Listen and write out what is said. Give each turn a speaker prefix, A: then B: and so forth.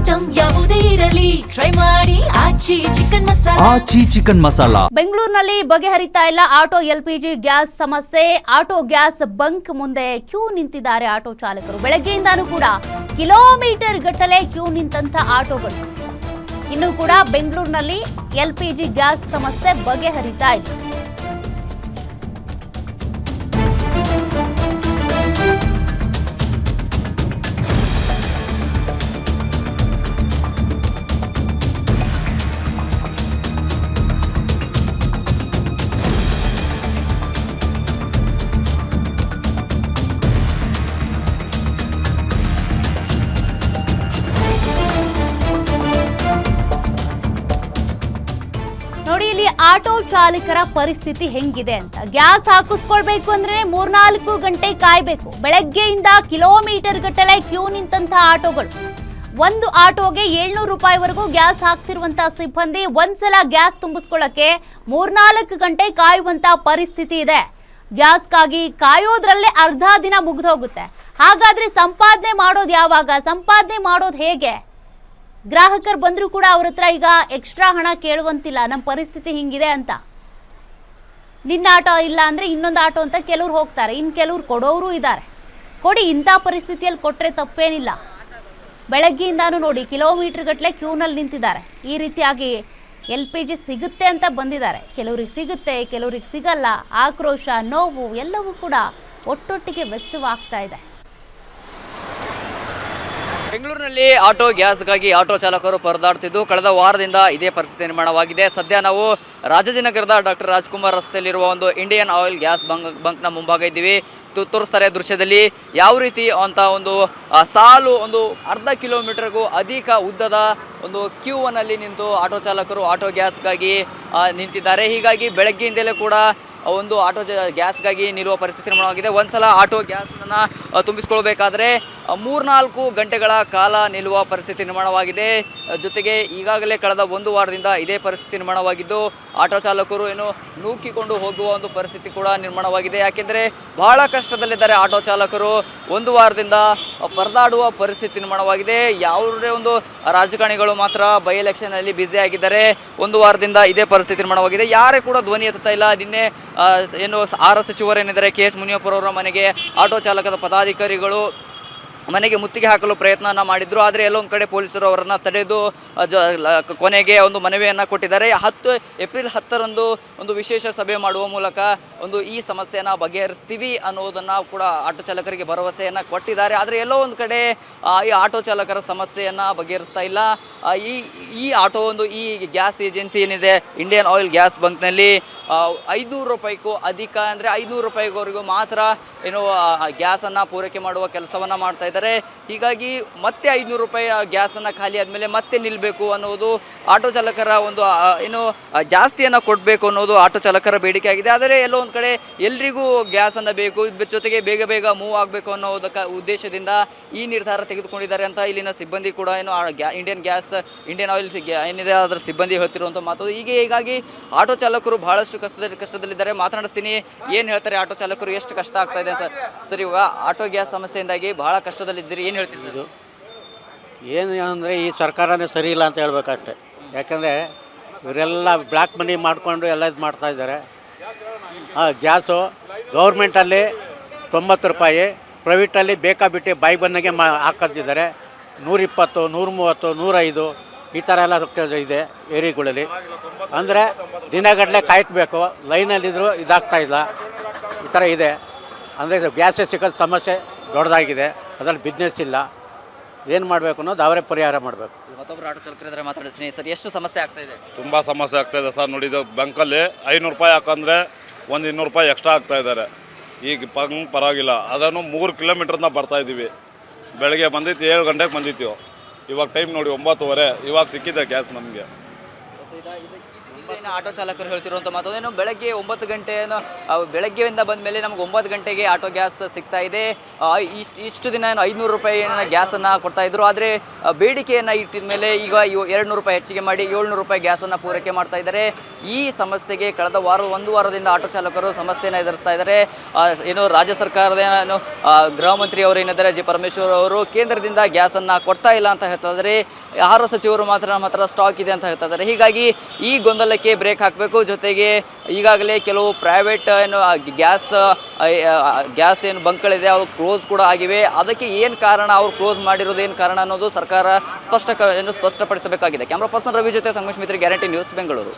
A: Item ಯಾವುದೇ ಇರಲಿ try ಮಾಡಿ ಆಚಿ ಚಿಕನ್ ಮಸಾಲಾ.
B: ಬೆಂಗಳೂರಿನಲ್ಲಿ ಬಗೆಹರಿತಾ ಇಲ್ಲ ಆಟೋ LPG ಗ್ಯಾಸ್ ಸಮಸ್ಯೆ. ಆಟೋ ಗ್ಯಾಸ್ ಬಂಕ್ ಮುಂದೆ ಕ್ಯೂ ನಿಂತಿದ್ದಾರೆ ಆಟೋ ಚಾಲಕರು. ಬೆಳಗ್ಗೆಯಿಂದಾನೂ ಕೂಡ ಕಿಲೋಮೀಟರ್ ಗಟ್ಟಲೆ ಕ್ಯೂ ನಿಂತ ಆಟೋಗಳು. ಇನ್ನು ಕೂಡ ಬೆಂಗಳೂರಿನಲ್ಲಿ LPG ಗ್ಯಾಸ್ ಸಮಸ್ಯೆ ಬಗೆಹರಿತಾ ಇಲ್ಲ. ನೋಡಿ ಇಲ್ಲಿ ಆಟೋ ಚಾಲಕರ ಪರಿಸ್ಥಿತಿ ಹೆಂಗಿದೆ ಅಂತ. ಗ್ಯಾಸ್ ಹಾಕಿಸ್ಕೊಳ್ಬೇಕು ಅಂದ್ರೆ 3-4 ಗಂಟೆ ಕಾಯ್ಬೇಕು. ಬೆಳಗ್ಗೆಯಿಂದ ಕಿಲೋಮೀಟರ್ ಗಟ್ಟಲೆ ಕ್ಯೂ ನಿಂತಹ ಆಟೋಗಳು. ಒಂದು ಆಟೋಗೆ 700 ರೂಪಾಯಿವರೆಗೂ ಗ್ಯಾಸ್ ಹಾಕ್ತಿರುವಂತ ಸಿಬ್ಬಂದಿ ಒಂದ್ಸಲ ಗ್ಯಾಸ್ ತುಂಬಿಸ್ಕೊಳ್ಳಕ್ಕೆ 3-4 ಗಂಟೆ ಕಾಯುವಂತ ಪರಿಸ್ಥಿತಿ ಇದೆ. ಗ್ಯಾಸ್ಗಾಗಿ ಕಾಯೋದ್ರಲ್ಲೇ ಅರ್ಧ ದಿನ ಮುಗಿದೋಗುತ್ತೆ. ಹಾಗಾದ್ರೆ ಸಂಪಾದನೆ ಮಾಡೋದು ಯಾವಾಗ? ಸಂಪಾದನೆ ಮಾಡೋದು ಹೇಗೆ? ಗ್ರಾಹಕರು ಬಂದರೂ ಕೂಡ ಅವ್ರ ಹತ್ರ ಈಗ ಎಕ್ಸ್ಟ್ರಾ ಹಣ ಕೇಳುವಂತಿಲ್ಲ. ನಮ್ಮ ಪರಿಸ್ಥಿತಿ ಹಿಂಗಿದೆ ಅಂತ. ನಿನ್ನ ಆಟೋ ಇಲ್ಲ ಅಂದರೆ ಇನ್ನೊಂದು ಆಟೋ ಅಂತ ಕೆಲವ್ರು ಹೋಗ್ತಾರೆ, ಇನ್ನು ಕೆಲವ್ರು ಕೊಡೋರು ಇದ್ದಾರೆ. ಕೊಡಿ, ಇಂಥ ಪರಿಸ್ಥಿತಿಯಲ್ಲಿ ಕೊಟ್ಟರೆ ತಪ್ಪೇನಿಲ್ಲ. ಬೆಳಗ್ಗೆಯಿಂದಾನು ನೋಡಿ ಕಿಲೋಮೀಟರ್ ಗಟ್ಟಲೆ ಕ್ಯೂನಲ್ಲಿ ನಿಂತಿದ್ದಾರೆ. ಈ ರೀತಿಯಾಗಿ LPG ಸಿಗುತ್ತೆ ಅಂತ ಬಂದಿದ್ದಾರೆ. ಕೆಲವ್ರಿಗೆ ಸಿಗುತ್ತೆ, ಕೆಲವ್ರಿಗೆ ಸಿಗಲ್ಲ. ಆಕ್ರೋಶ, ನೋವು ಎಲ್ಲವೂ ಕೂಡ ಒಟ್ಟೊಟ್ಟಿಗೆ ವ್ಯಕ್ತವಾಗ್ತಾ ಇದೆ.
C: ಬೆಂಗಳೂರಿನಲ್ಲಿ ಆಟೋ ಗ್ಯಾಸ್ಗಾಗಿ ಆಟೋ ಚಾಲಕರು ಪರದಾಡ್ತಿದ್ದು ಕಳೆದ ವಾರದಿಂದ ಇದೇ ಪರಿಸ್ಥಿತಿ ನಿರ್ಮಾಣವಾಗಿದೆ. ಸದ್ಯ ನಾವು ರಾಜಾಜಿನಗರದ ಡಾಕ್ಟರ್ ರಾಜ್ಕುಮಾರ್ ರಸ್ತೆಯಲ್ಲಿರುವ ಒಂದು ಇಂಡಿಯನ್ ಆಯಿಲ್ ಗ್ಯಾಸ್ ಬಂಕ್ನ ಮುಂಭಾಗ ಇದ್ದೀವಿ. ತೋರಿಸ್ತಾರೆ ದೃಶ್ಯದಲ್ಲಿ ಯಾವ ರೀತಿ ಅಂತ ಒಂದು ಸಾಲು ಒಂದು ಅರ್ಧ ಕಿಲೋಮೀಟರ್ಗೂ ಅಧಿಕ ಉದ್ದದ ಒಂದು ಕ್ಯೂನಲ್ಲಿ ನಿಂತು ಆಟೋ ಚಾಲಕರು ಆಟೋ ಗ್ಯಾಸ್ಗಾಗಿ ನಿಂತಿದ್ದಾರೆ. ಹೀಗಾಗಿ ಬೆಳಗ್ಗೆಯಿಂದಲೇ ಕೂಡ ಒಂದು ಆಟೋ ಗ್ಯಾಸ್ಗಾಗಿ ನಿಲ್ಲುವ ಪರಿಸ್ಥಿತಿ ನಿರ್ಮಾಣವಾಗಿದೆ. ಒಂದ್ಸಲ ಆಟೋ ಗ್ಯಾಸನ್ನು ತುಂಬಿಸ್ಕೊಳ್ಬೇಕಾದ್ರೆ 3-4 ಗಂಟೆಗಳ ಕಾಲ ನಿಲ್ಲುವ ಪರಿಸ್ಥಿತಿ ನಿರ್ಮಾಣವಾಗಿದೆ. ಜೊತೆಗೆ ಈಗಾಗಲೇ ಕಳೆದ 1 ವಾರದಿಂದ ಇದೇ ಪರಿಸ್ಥಿತಿ ನಿರ್ಮಾಣವಾಗಿದ್ದು ಆಟೋ ಚಾಲಕರು ಏನು ನೂಕಿಕೊಂಡು ಹೋಗುವ ಒಂದು ಪರಿಸ್ಥಿತಿ ಕೂಡ ನಿರ್ಮಾಣವಾಗಿದೆ. ಯಾಕೆಂದರೆ ಬಹಳ ಕಷ್ಟದಲ್ಲಿದ್ದಾರೆ ಆಟೋ ಚಾಲಕರು. 1 ವಾರದಿಂದ ಪರದಾಡುವ ಪರಿಸ್ಥಿತಿ ನಿರ್ಮಾಣವಾಗಿದೆ. ಯಾವುದೇ ಒಂದು ರಾಜಕಾರಣಿಗಳು ಮಾತ್ರ ಬೈ ಎಲೆಕ್ಷನಲ್ಲಿ ಬ್ಯುಸಿ ಆಗಿದ್ದಾರೆ. 1 ವಾರದಿಂದ ಇದೇ ಪರಿಸ್ಥಿತಿ ನಿರ್ಮಾಣವಾಗಿದೆ. ಯಾರೇ ಕೂಡ ಧ್ವನಿ ಎತ್ತುತ್ತಾ ಇಲ್ಲ. ನಿನ್ನೆ ಏನು ಆಹಾರ ಸಚಿವರೇನಿದ್ದಾರೆ KS ಮುನಿಯಪ್ಪರವರ ಮನೆಗೆ ಆಟೋ ಚಾಲಕದ ಪದಾಧಿಕಾರಿಗಳು ಮನೆಗೆ ಮುತ್ತಿಗೆ ಹಾಕಲು ಪ್ರಯತ್ನ ಮಾಡಿದ್ರು. ಆದರೆ ಎಲ್ಲೊಂದು ಕಡೆ ಪೊಲೀಸರು ಅವರನ್ನು ತಡೆದು ಕೊನೆಗೆ ಒಂದು ಮನವಿಯನ್ನು ಕೊಟ್ಟಿದ್ದಾರೆ. ಏಪ್ರಿಲ್ 10ರಂದು ಒಂದು ವಿಶೇಷ ಸಭೆ ಮಾಡುವ ಮೂಲಕ ಒಂದು ಈ ಸಮಸ್ಯೆಯನ್ನು ಬಗೆಹರಿಸ್ತೀವಿ ಅನ್ನೋದನ್ನು ಕೂಡ ಆಟೋ ಚಾಲಕರಿಗೆ ಭರವಸೆಯನ್ನು ಕೊಟ್ಟಿದ್ದಾರೆ. ಆದರೆ ಎಲ್ಲೋ ಒಂದು ಕಡೆ ಈ ಆಟೋ ಚಾಲಕರ ಸಮಸ್ಯೆಯನ್ನು ಬಗೆಹರಿಸ್ತಾ ಇಲ್ಲ. ಈ ಆಟೋ ಈ ಗ್ಯಾಸ್ ಏಜೆನ್ಸಿ ಏನಿದೆ ಇಂಡಿಯನ್ ಆಯಿಲ್ ಗ್ಯಾಸ್ ಬಂಕ್ನಲ್ಲಿ 500 ರೂಪಾಯಿಗೂ ಅಧಿಕ ಅಂದರೆ 500 ರೂಪಾಯಿವರೆಗೂ ಮಾತ್ರ ಏನು ಗ್ಯಾಸನ್ನು ಪೂರೈಕೆ ಮಾಡುವ ಕೆಲಸವನ್ನು ಮಾಡ್ತಾ ಇದ್ದಾರೆ. ಹೀಗಾಗಿ ಮತ್ತೆ 500 ರೂಪಾಯಿ ಗ್ಯಾಸನ್ನು ಖಾಲಿ ಆದಮೇಲೆ ಮತ್ತೆ ನಿಲ್ಲಬೇಕು ಅನ್ನೋದು ಆಟೋ ಚಾಲಕರ ಒಂದು ಏನು ಜಾಸ್ತಿಯನ್ನು ಕೊಡಬೇಕು ಅನ್ನೋದು ಆಟೋ ಚಾಲಕರ ಬೇಡಿಕೆ ಆಗಿದೆ. ಆದರೆ ಎಲ್ಲೋ ಒಂದು ಕಡೆ ಎಲ್ರಿಗೂ ಗ್ಯಾಸನ್ನು ಬೇಕು, ಜೊತೆಗೆ ಬೇಗ ಮೂವ್ ಆಗಬೇಕು ಅನ್ನೋದಕ್ಕೆ ಉದ್ದೇಶದಿಂದ ಈ ನಿರ್ಧಾರ ತೆಗೆದುಕೊಂಡಿದ್ದಾರೆ ಅಂತ ಇಲ್ಲಿನ ಸಿಬ್ಬಂದಿ ಕೂಡ ಏನು ಇಂಡಿಯನ್ ಆಯಿಲ್ ಏನಿದೆ ಅದರ ಸಿಬ್ಬಂದಿ ಹೇಳ್ತಿರುವಂಥ ಮಾತು. ಹೀಗಾಗಿ ಆಟೋ ಚಾಲಕರು ಬಹಳಷ್ಟು ಕಷ್ಟದಲ್ಲಿದ್ದಾರೆ. ಮಾತನಾಡಿಸ್ತೀನಿ, ಏನು ಹೇಳ್ತಾರೆ ಆಟೋ ಚಾಲಕರು, ಎಷ್ಟು ಕಷ್ಟ ಆಗ್ತಾ ಇದೆ ಸರ್? ಇವಾಗ ಆಟೋ ಗ್ಯಾಸ್ ಸಮಸ್ಯೆಯಿಂದಾಗಿ ಬಹಳ ಕಷ್ಟದಲ್ಲಿದ್ದೀರಿ, ಏನು ಹೇಳ್ತಿದ್ರು?
D: ಏನು ಅಂದರೆ ಈ ಸರ್ಕಾರನೇ ಸರಿ ಇಲ್ಲ ಅಂತ ಹೇಳ್ಬೇಕಷ್ಟೆ. ಯಾಕಂದರೆ ಇವರೆಲ್ಲ ಬ್ಲ್ಯಾಕ್ ಮನಿ ಮಾಡಿಕೊಂಡು ಎಲ್ಲ ಇದು ಮಾಡ್ತಾಯಿದ್ದಾರೆ. ಗ್ಯಾಸು ಗೌರ್ಮೆಂಟಲ್ಲಿ 90 ರೂಪಾಯಿ, ಪ್ರೈವೇಟಲ್ಲಿ ಬೇಕಾಬಿಟ್ಟು ಬಾಯಿ ಬಂದಂಗೆ ಹಾಕಿದ್ದಾರೆ. 120, 130, 105 ಈ ಥರ ಎಲ್ಲ ಇದೆ ಏರಿಯಾಗಳಲ್ಲಿ. ಅಂದರೆ ದಿನಗಟ್ಟಲೆ ಕಾಯ್ತಬೇಕು, ಲೈನಲ್ಲಿದ್ದರೂ ಇದಾಗ್ತಾಯಿಲ್ಲ. ಈ ಥರ ಇದೆ. ಅಂದರೆ ಗ್ಯಾಸೇ ಸಿಗೋದು ಸಮಸ್ಯೆ ದೊಡ್ಡದಾಗಿದೆ. ಅದರಲ್ಲಿ ಬಿಸ್ನೆಸ್ ಇಲ್ಲ. ಏನು ಮಾಡಬೇಕು ಅನ್ನೋದು ಅವರೇ ಪರಿಹಾರ ಮಾಡಬೇಕು.
C: ಮತ್ತೊಬ್ಬರು ಆಟೋ ಚಾಲಕರಿದ್ದಾರೆ, ಮಾತಾಡಿಸ್ತೀನಿ. ಸರ್, ಎಷ್ಟು ಸಮಸ್ಯೆ ಆಗ್ತಾಯಿದೆ?
E: ತುಂಬ ಸಮಸ್ಯೆ ಆಗ್ತಾಯಿದೆ ಸರ್. ನೋಡಿ, ಇದು ಬಂಕಲ್ಲಿ 500 ರೂಪಾಯಿ ಹಾಕಂದರೆ 200 ರೂಪಾಯಿ ಎಕ್ಸ್ಟ್ರಾ ಹಾಕ್ತಾಯಿದ್ದಾರೆ. ಈಗ ಪರವಾಗಿಲ್ಲ. ಅದನ್ನು 3 ಕಿಲೋಮೀಟ್ರಿಂದ ಬರ್ತಾಯಿದ್ದೀವಿ. ಬೆಳಗ್ಗೆ ಬಂದಿತ್ತು 7 ಗಂಟೆಗೆ ಬಂದಿತ್ತು. ಇವಾಗ ಟೈಮ್ ನೋಡಿ 9:30. ಇವಾಗ ಸಿಕ್ಕಿದೆ ಗ್ಯಾಸ್ ನಮಗೆ.
C: ಇದೇನು ಆಟೋ ಚಾಲಕರು ಹೇಳ್ತಿರುವಂಥ ಮಾತು ಏನು ಬೆಳಗ್ಗೆ 9 ಗಂಟೆಯನ್ನು ಬೆಳಗ್ಗೆಯಿಂದ ಬಂದ ಮೇಲೆ ನಮಗೆ 9 ಗಂಟೆಗೆ ಆಟೋ ಗ್ಯಾಸ್ ಸಿಗ್ತಾ ಇದೆ. ಇಷ್ಟು ದಿನ ಏನು 500 ರೂಪಾಯಿ ಗ್ಯಾಸನ್ನು ಕೊಡ್ತಾ ಇದ್ರು. ಆದರೆ ಬೇಡಿಕೆಯನ್ನು ಇಟ್ಟಿದ ಮೇಲೆ ಈಗ 200 ರೂಪಾಯಿ ಹೆಚ್ಚಿಗೆ ಮಾಡಿ 700 ರೂಪಾಯಿ ಗ್ಯಾಸನ್ನು ಪೂರೈಕೆ ಮಾಡ್ತಾ ಇದ್ದಾರೆ. ಈ ಸಮಸ್ಯೆಗೆ ಕಳೆದ ಒಂದು ವಾರದಿಂದ ಆಟೋ ಚಾಲಕರು ಸಮಸ್ಯೆಯನ್ನು ಎದುರಿಸ್ತಾ ಇದ್ದಾರೆ. ಏನು ರಾಜ್ಯ ಸರ್ಕಾರದ ಗೃಹ ಮಂತ್ರಿ ಅವರು ಏನಿದ್ದಾರೆ ಜಿ ಪರಮೇಶ್ವರ್ ಅವರು ಕೇಂದ್ರದಿಂದ ಗ್ಯಾಸನ್ನು ಕೊಡ್ತಾ ಇಲ್ಲ ಅಂತ ಹೇಳ್ತಾ ಇದ್ದಾರೆ. ಆಹಾರ ಸಚಿವರು ಮಾತ್ರ ನಮ್ಮ ಹತ್ರ ಸ್ಟಾಕ್ ಇದೆ ಅಂತ ಹೇಳ್ತಾ ಇದ್ದಾರೆ. ಹೀಗಾಗಿ ಈ ಗೊಂದಲಕ್ಕೆ ಬ್ರೇಕ್ ಹಾಕಬೇಕು. ಜೊತೆಗೆ ಈಗಾಗಲೇ ಕೆಲವು ಪ್ರೈವೇಟ್ ಏನು ಗ್ಯಾಸ್ ಏನು ಬಂಕ್ಗಳಿದೆ ಅವು ಕ್ಲೋಸ್ ಕೂಡ ಆಗಿವೆ. ಅದಕ್ಕೆ ಏನು ಕಾರಣ, ಅವ್ರು ಕ್ಲೋಸ್ ಮಾಡಿರೋದು ಏನು ಕಾರಣ ಅನ್ನೋದು ಸರ್ಕಾರ ಸ್ಪಷ್ಟಪಡಿಸಬೇಕಾಗಿದೆ. ಕ್ಯಾಮ್ರಾ ಪರ್ಸನ್ ರವಿ ಜೊತೆ ಸಂಗಮೇಶ್ ಮಿತ್ರಿ, ಗ್ಯಾರಂಟಿ ನ್ಯೂಸ್, ಬೆಂಗಳೂರು.